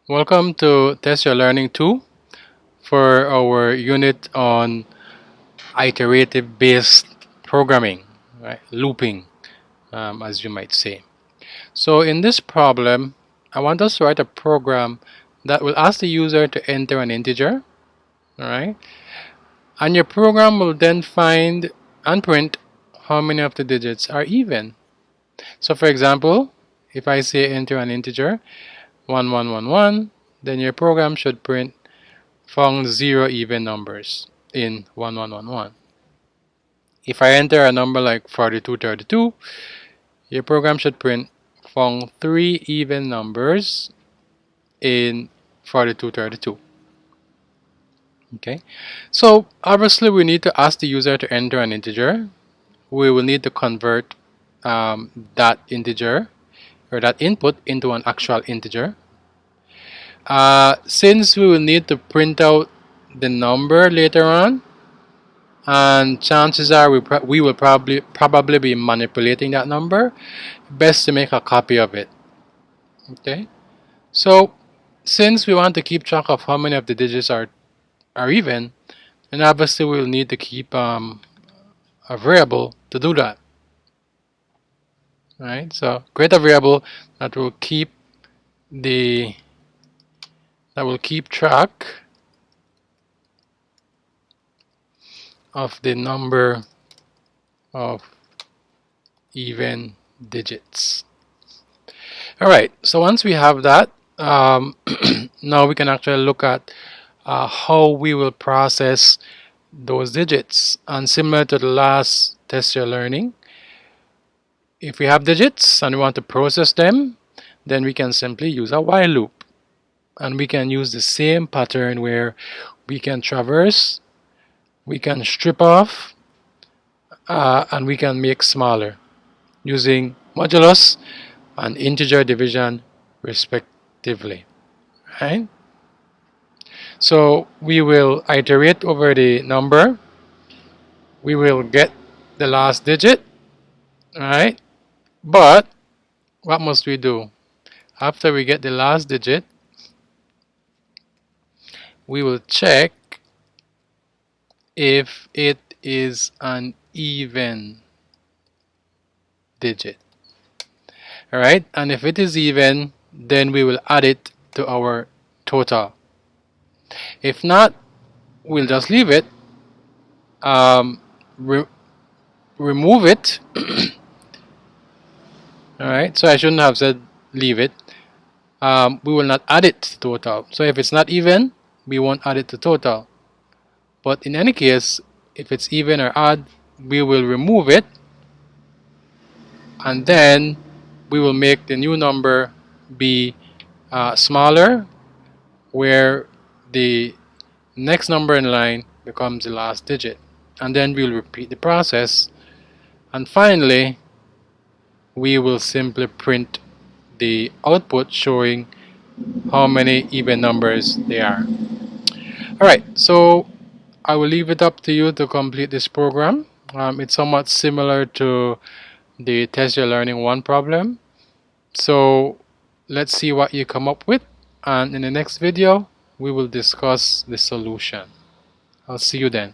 Welcome to Test Your Learning 2 for our unit on iterative based programming, right? Looping, as you might say. So in this problem, I want us to write a program that will ask the user to enter an integer, all right? And your program will then find and print how many of the digits are even. So for example, if I say enter an integer 1111, then your program should print found 0 even numbers in 1111. If I enter a number like 4232, your program should print found 3 even numbers in 4232. Okay, so obviously we need to ask the user to enter an integer. We will need to convert that integer or that input into an actual integer. Since we will need to print out the number later on, and chances are we will probably be manipulating that number, best to make a copy of it. Okay, so since we want to keep track of how many of the digits are even, then obviously we'll need to keep a variable to do that. Right, so create a variable that will keep track of the number of even digits. Alright, so once we have that, now we can actually look at how we will process those digits. And similar to the last test you're learning, if we have digits and we want to process them, then we can simply use a while loop. And we can use the same pattern where we can traverse, we can strip off, and we can make smaller using modulus and integer division respectively. Right? So we will iterate over the number. We will get the last digit, right? But what must we do? After we get the last digit, we will check if it is an even digit. Alright, and if it is even, then we will add it to our total. If not, we'll just leave it, remove it. Alright, so I shouldn't have said leave it. We will not add it to total. So if it's not even, we won't add it to total. But in any case, if it's even or odd, we will remove it, and then we will make the new number be smaller, where the next number in line becomes the last digit, and then we'll repeat the process, and finally we will simply print the output showing how many even numbers there are. Alright, so I will leave it up to you to complete this program. It's somewhat similar to the Test Your Learning 1 problem. So let's see what you come up with, and in the next video we will discuss the solution. I'll see you then.